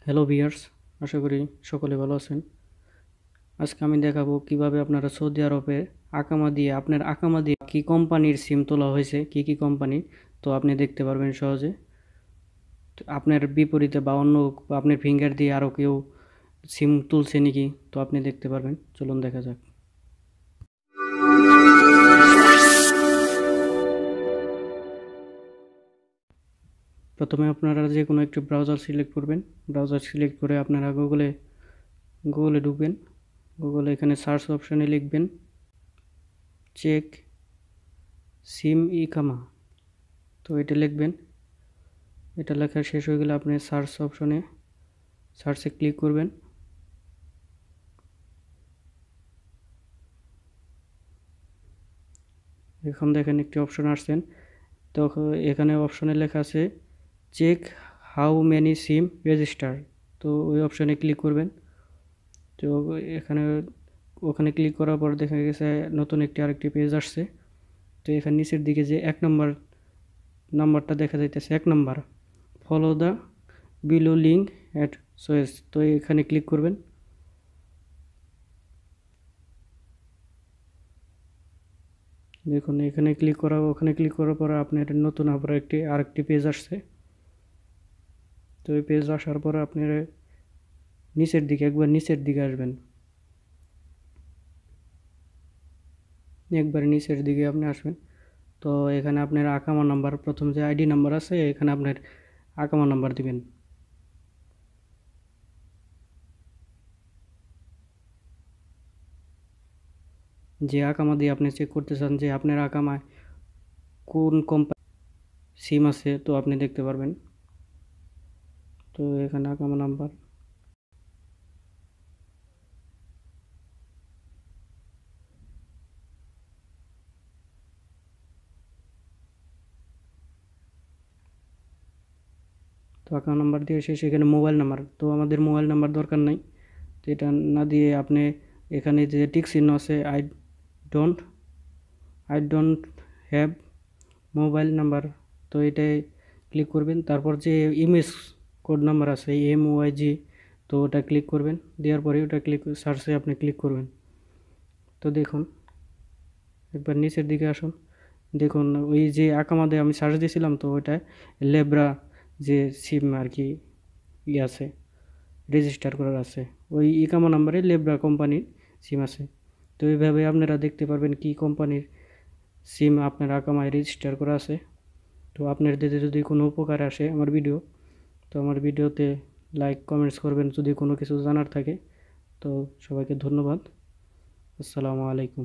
Hello viewers, আশা করি সকলে ভালো আছেন। আজকে আমি দেখাবো কিভাবে আপনারা সৌদি আরবে আপনার আকামা দিয়ে কি কোম্পানির সিম তোলা হয়েছে, কি কোম্পানি, তো আপনি দেখতে পারবেন সহজে। তো আপনার বিপরীতে বা অন্য আপনার ফিঙ্গার দিয়ে আরও কেউ সিম তুলছে নাকি, তো আপনি দেখতে পারবেন। চলুন দেখা যাক। প্রথমে আপনারা যে কোনো একটি ব্রাউজার সিলেক্ট করবেন। ব্রাউজার সিলেক্ট করে আপনারা গুগলে ঢুকবেন। গুগলে এখানে সার্চ অপশানে লিখবেন চেক সিম ইকামা, তো এটা লিখবেন। এটা লেখা শেষ হয়ে গেলে আপনি সার্চে ক্লিক করবেন। এখন দেখেন একটি অপশন আসছেন, তো এখানে অপশনে লেখা আছে check how many SIM register, তো ওই অপশনে ক্লিক করবেন। তো এখানে ওখানে ক্লিক করার পর দেখা গেছে নতুন আরেকটি পেজ আসছে। তো এখানে নিচের দিকে যে নাম্বারটা দেখা যাইতেছে, 1 number, follow the below link at choice, তো এখানে ক্লিক করবেন। দেখুন ওখানে ক্লিক করার পর আপনার নতুন আবার আরেকটি পেজ আসছে। তো এই পেজ আসার পর আপনার একবার নিচের দিকে আসবেন। একবার নিচের দিকে আপনি আসবেন, তো এখানে আপনার আকামা নাম্বার, প্রথম যে আইডি নাম্বার আছে এখানে আপনার আকামা নাম্বার দিবেন। যে আকামা দিয়ে আপনি চেক করতে চান যে আপনার আকামায় কোন কোম্পানি সিম আছে, তো আপনি দেখতে পারবেন। তো এখানে আকামা নাম্বার, তো আকামা নাম্বার দিয়ে শেষে এখানে মোবাইল নাম্বার, তো আমাদের মোবাইল নাম্বার দরকার নাই। তো এটা না দিয়ে আপনি এখানে যে টিক চিহ্ন আছে don't I don't have mobile number, তো এটাই ক্লিক করবেন। তারপর যে ইমেজ কোড নাম্বার আছে MOIG, তো ওটা ক্লিক করবেন। দেওয়ার পরে ওটা সার্চে আপনি ক্লিক করবেন। তো দেখুন একবার নিচের দিকে আসুন, দেখুন ওই যে আকামাদে আমি সার্চ দিয়েছিলাম, তো ওইটা লেব্রা যে সিম আর কি আছে, রেজিস্টার করার আছে, ওই ইকামা নাম্বারে লেব্রা কোম্পানির সিম আছে। তো এইভাবে আপনারা দেখতে পারবেন কি কোম্পানির সিম আপনার আকামায় রেজিস্টার করা আছে। তো আপনাদের যদি কোনো উপকার আসে তো আমার ভিডিওতে লাইক কমেন্টস করবেন যদি কোনো কিছু জানার থাকে। তো সবাইকে ধন্যবাদ। আসসালামু আলাইকুম।